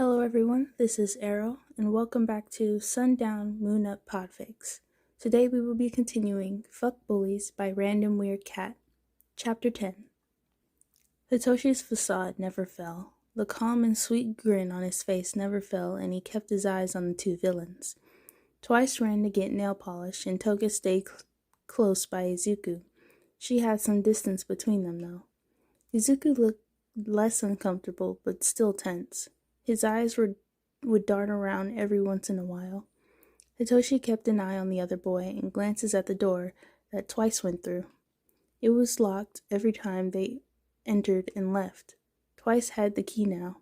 Hello everyone, this is Arrow, and welcome back to Sundown Moon Up Podfics. Today we will be continuing Fuck Bullies by RandomWeirdCat, Chapter 10. Hitoshi's facade never fell. The calm and sweet grin on his face never fell, and he kept his eyes on the two villains. Twice ran to get nail polish, and Toga stayed close by Izuku. She had some distance between them, though. Izuku looked less uncomfortable, but still tense. His eyes would dart around every once in a while. Hitoshi kept an eye on the other boy and glances at the door that Twice went through. It was locked every time they entered and left. Twice had the key now.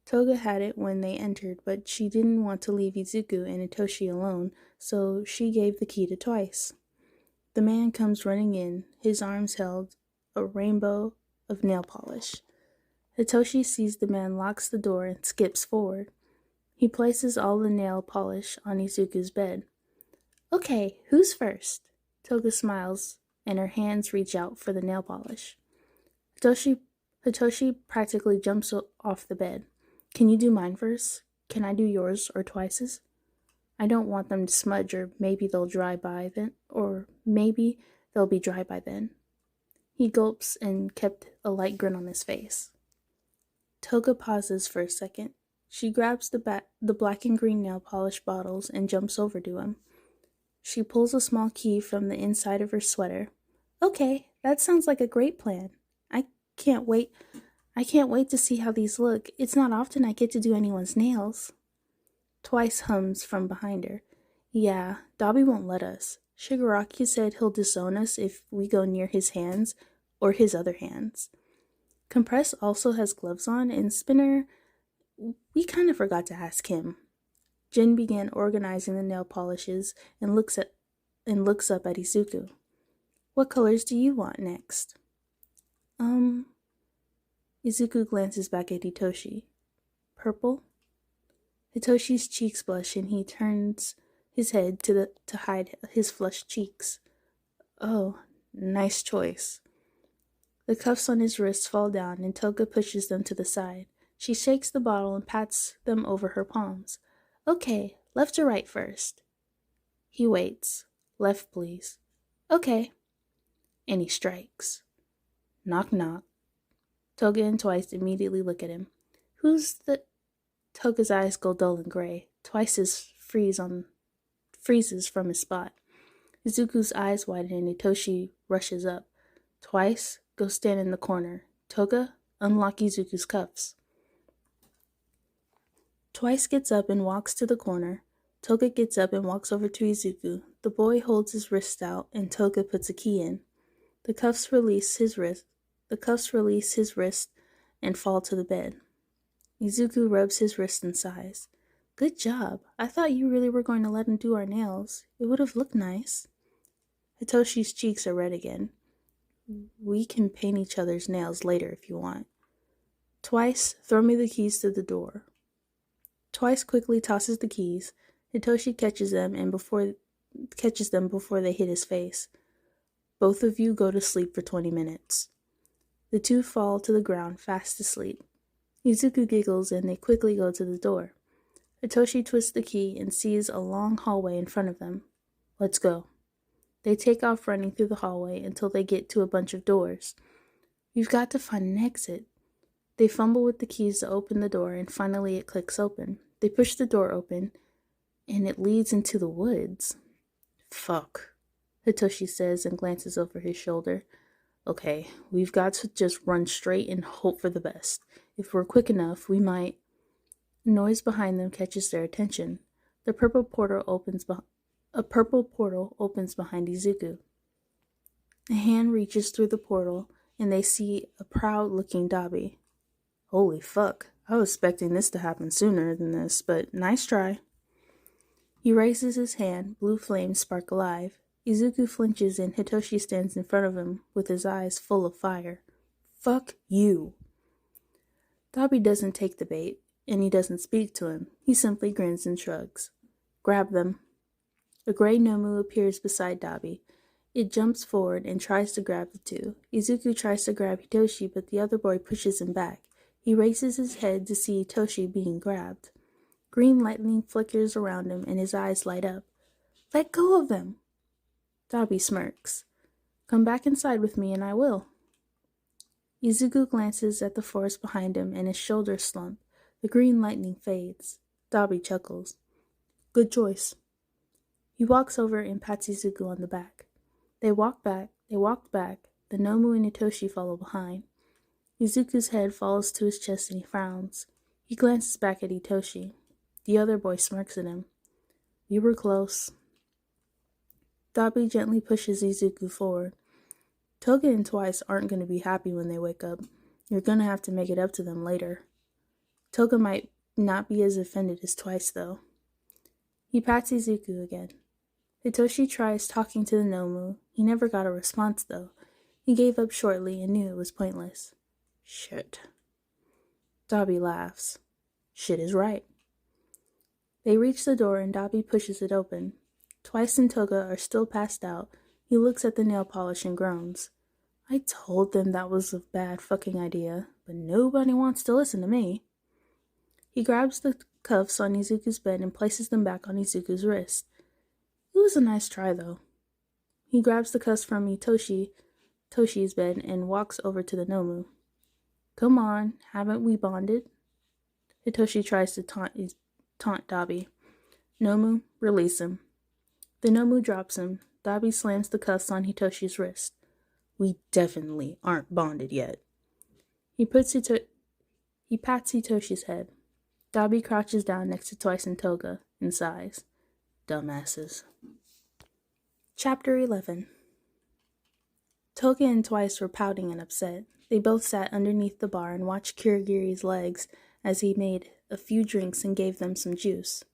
Toga had it when they entered, but she didn't want to leave Izuku and Hitoshi alone, so she gave the key to Twice. The man comes running in, his arms held a rainbow of nail polish. Hitoshi sees the man, locks the door, and skips forward. He places all the nail polish on Izuku's bed. Okay, who's first? Toga smiles, and her hands reach out for the nail polish. Hitoshi practically jumps off the bed. Can you do mine first? Can I do yours or Twice's? I don't want them to smudge, or maybe they'll dry by then, or maybe they'll be dry by then. He gulps and kept a light grin on his face. Toga pauses for a second. She grabs the black and green nail polish bottles and jumps over to him. She pulls a small key from the inside of her sweater. Okay, that sounds like a great plan. I can't wait to see how these look. It's not often I get to do anyone's nails. Twice hums from behind her. Yeah, Dobby won't let us. Shigaraki said he'll disown us if we go near his hands or his other hands. Compress also has gloves on, and Spinner, we kind of forgot to ask him. Jin began organizing the nail polishes and looks up at Izuku. What colors do you want next? Izuku glances back at Hitoshi. Purple? Hitoshi's cheeks blush, and he turns his head to hide his flushed cheeks. Oh, nice choice. The cuffs on his wrists fall down, and Toga pushes them to the side. She shakes the bottle and pats them over her palms. Okay, left or right first? He waits. Left, please. Okay. And he strikes. Knock, knock. Toga and Twice immediately look at him. Who's the... Toga's eyes go dull and gray. Twice's freezes from his spot. Izuku's eyes widen and Hitoshi rushes up. Twice, go stand in the corner. Toga, unlock Izuku's cuffs. Twice gets up and walks to the corner. Toga gets up and walks over to Izuku. The boy holds his wrist out, and Toga puts a key in. The cuffs release his wrist and fall to the bed. Izuku rubs his wrist and sighs. Good job. I thought you really were going to let him do our nails. It would have looked nice. Hitoshi's cheeks are red again. We can paint each other's nails later if you want. Twice, throw me the keys to the door. Twice quickly tosses the keys. Hitoshi catches them before they hit his face. Both of you go to sleep for 20 minutes. The two fall to the ground fast asleep. Izuku giggles and they quickly go to the door. Hitoshi twists the key and sees a long hallway in front of them. Let's go. They take off running through the hallway until they get to a bunch of doors. We've got to find an exit. They fumble with the keys to open the door, and finally it clicks open. They push the door open, and it leads into the woods. Fuck, Hitoshi says and glances over his shoulder. Okay, we've got to just run straight and hope for the best. If we're quick enough, we might... A noise behind them catches their attention. A purple portal opens behind Izuku. A hand reaches through the portal, and they see a proud-looking Dobby. Holy fuck, I was expecting this to happen sooner than this, but nice try. He raises his hand, blue flames spark alive. Izuku flinches and Hitoshi stands in front of him with his eyes full of fire. Fuck you. Dobby doesn't take the bait, and he doesn't speak to him. He simply grins and shrugs. Grab them. A gray Nomu appears beside Dobby. It jumps forward and tries to grab the two. Izuku tries to grab Hitoshi, but the other boy pushes him back. He raises his head to see Hitoshi being grabbed. Green lightning flickers around him and his eyes light up. Let go of them! Dabi smirks. Come back inside with me and I will. Izuku glances at the forest behind him and his shoulders slump. The green lightning fades. Dabi chuckles. Good choice. He walks over and pats Izuku on the back. They walked back. The Nomu and Hitoshi follow behind. Izuku's head falls to his chest and he frowns. He glances back at Hitoshi. The other boy smirks at him. We were close. Dabi gently pushes Izuku forward. Toga and Twice aren't going to be happy when they wake up. You're going to have to make it up to them later. Toga might not be as offended as Twice, though. He pats Izuku again. Hitoshi tries talking to the Nomu. He never got a response, though. He gave up shortly and knew it was pointless. Shit. Dabi laughs. Shit is right. They reach the door and Dabi pushes it open. Twice and Toga are still passed out. He looks at the nail polish and groans. I told them that was a bad fucking idea, but nobody wants to listen to me. He grabs the cuffs on Izuku's bed and places them back on Izuku's wrist. It was a nice try, though. He grabs the cuffs from Hitoshi's bed and walks over to the Nomu. Come on, haven't we bonded? Hitoshi tries to taunt Dabi. Nomu, release him. The Nomu drops him. Dabi slams the cuffs on Hitoshi's wrist. We definitely aren't bonded yet. He pats Hitoshi's head. Dabi crouches down next to Twice and Toga and sighs. Dumbasses. Chapter 11. Toga and Twice were pouting and upset. They both sat underneath the bar and watched Kurogiri's legs as he made a few drinks and gave them some juice.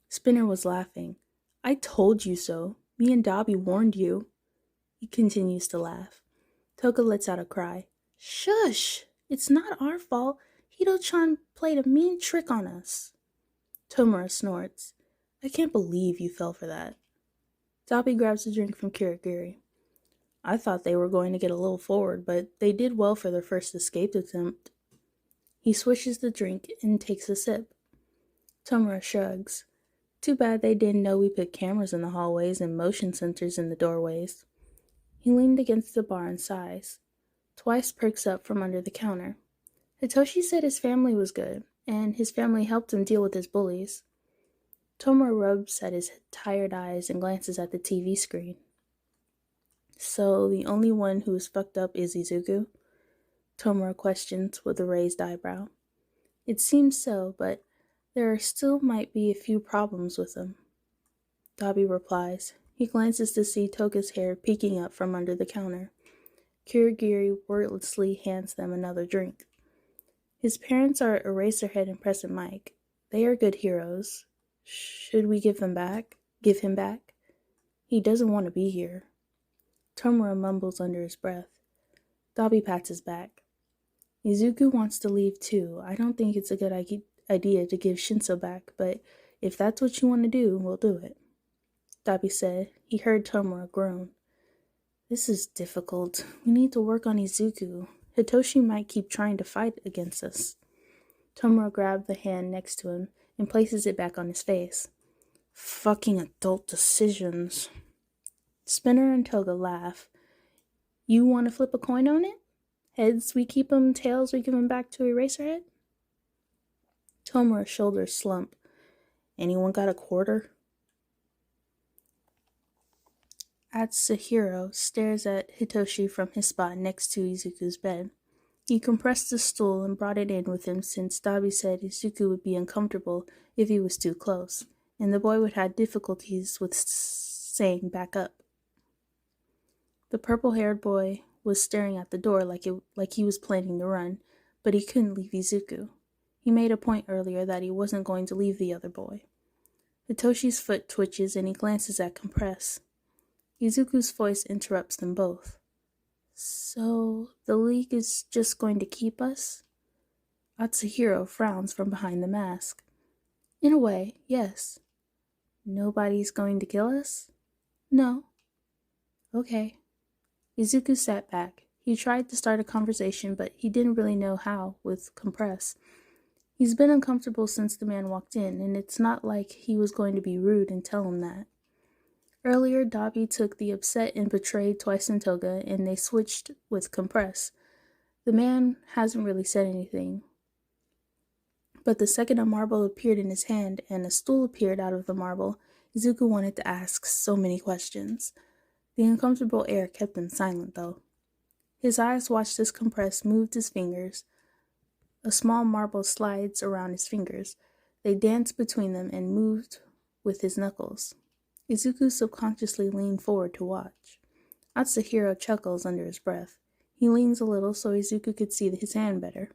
Spinner was laughing. I told you so. Me and Dabi warned you. He continues to laugh. Toga lets out a cry. Shush! It's not our fault. Hito-chan played a mean trick on us. Tomura snorts. I can't believe you fell for that. Dabi grabs a drink from Kurogiri. I thought they were going to get a little forward, but they did well for their first escape attempt. He swishes the drink and takes a sip. Tomura shrugs. Too bad they didn't know we put cameras in the hallways and motion sensors in the doorways. He leaned against the bar and sighs. Twice perks up from under the counter. Hitoshi said his family was good, and his family helped him deal with his bullies. Tomura rubs at his tired eyes and glances at the TV screen. So, the only one who is fucked up is Izuku? Tomura questions with a raised eyebrow. It seems so, but there still might be a few problems with him. Dabi replies. He glances to see Toga's hair peeking up from under the counter. Kurogiri wordlessly hands them another drink. His parents are Eraserhead and Present Mike. They are good heroes. Should we give him back? He doesn't want to be here. Tomura mumbles under his breath. Dabi pats his back. Izuku wants to leave too. I don't think it's a good idea to give Shinsou back, but if that's what you want to do, we'll do it. Dabi said. He heard Tomura groan. This is difficult. We need to work on Izuku. Hitoshi might keep trying to fight against us. Tomura grabbed the hand next to him and places it back on his face. Fucking adult decisions. Spinner and Toga laugh. You want to flip a coin on it? Heads, we keep him. Tails, we give him back to Eraserhead? Tomura's shoulders slump. Anyone got a quarter? Atsuhiro stares at Hitoshi from his spot next to Izuku's bed. He compressed the stool and brought it in with him since Dabi said Izuku would be uncomfortable if he was too close, and the boy would have difficulties with saying back up. The purple-haired boy was staring at the door like he was planning to run, but he couldn't leave Izuku. He made a point earlier that he wasn't going to leave the other boy. Hitoshi's foot twitches and he glances at Compress. Izuku's voice interrupts them both. So, the League is just going to keep us? Atsuhiro frowns from behind the mask. In a way, yes. Nobody's going to kill us? No. Okay. Izuku sat back. He tried to start a conversation, but he didn't really know how with Compress. He's been uncomfortable since the man walked in, and it's not like he was going to be rude and tell him that. Earlier, Dabi took the upset and betrayed Twice in Toga, and they switched with Compress. The man hasn't really said anything. But the second a marble appeared in his hand and a stool appeared out of the marble, Izuku wanted to ask so many questions. The uncomfortable air kept him silent, though. His eyes watched as Compress moved his fingers. A small marble slides around his fingers. They danced between them and moved with his knuckles. Izuku subconsciously leaned forward to watch. Atsuhiro chuckles under his breath. He leans a little so Izuku could see his hand better.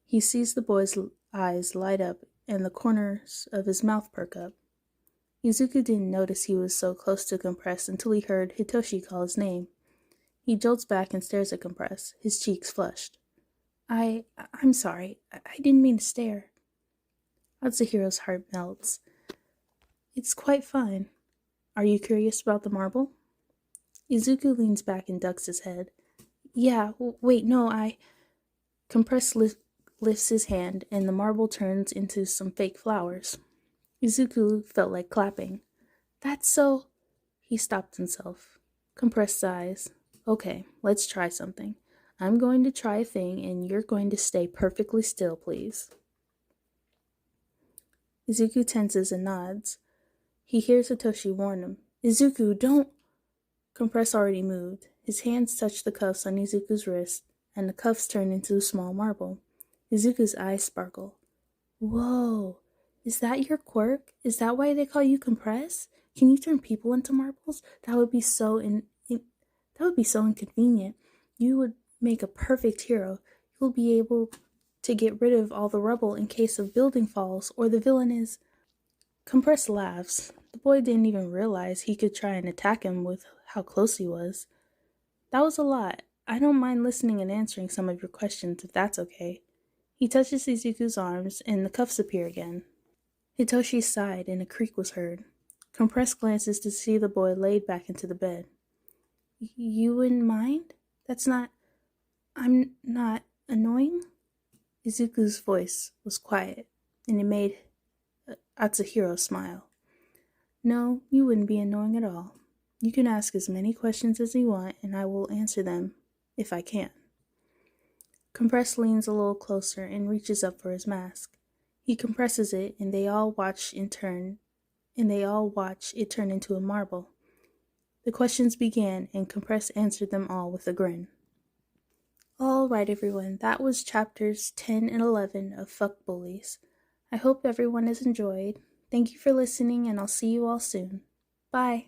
He sees the boy's eyes light up and the corners of his mouth perk up. Izuku didn't notice he was so close to Compress until he heard Hitoshi call his name. He jolts back and stares at Compress, his cheeks flushed. I'm sorry. I didn't mean to stare. Atsuhiro's heart melts. It's quite fine. Are you curious about the marble? Izuku leans back and ducks his head. Yeah, wait, no, Compress lifts his hand, and the marble turns into some fake flowers. Izuku felt like clapping. That's so... He stopped himself. Compress sighs. Okay, let's try something. I'm going to try a thing, and you're going to stay perfectly still, please. Izuku tenses and nods. He hears Hitoshi warn him. Izuku, don't... Compress already moved. His hands touch the cuffs on Izuku's wrist, and the cuffs turn into a small marble. Izuku's eyes sparkle. Whoa, is that your quirk? Is that why they call you Compress? Can you turn people into marbles? That would be so inconvenient. You would make a perfect hero. You'll be able to get rid of all the rubble in case a building falls or the villain is... Compress laughs. The boy didn't even realize he could try and attack him with how close he was. That was a lot. I don't mind listening and answering some of your questions if that's okay. He touches Izuku's arms, and the cuffs appear again. Hitoshi sighed, and a creak was heard. Compress glances to see the boy laid back into the bed. You wouldn't mind? I'm not annoying? Izuku's voice was quiet, and it made Atsuhiro smile. No, you wouldn't be annoying at all. You can ask as many questions as you want, and I will answer them if I can. Compress leans a little closer and reaches up for his mask. He compresses it, and they all watch it turn into a marble. The questions began, and Compress answered them all with a grin. All right, everyone, that was chapters 10 and 11 of Fic Bullies. I hope everyone has enjoyed. Thank you for listening, and I'll see you all soon. Bye.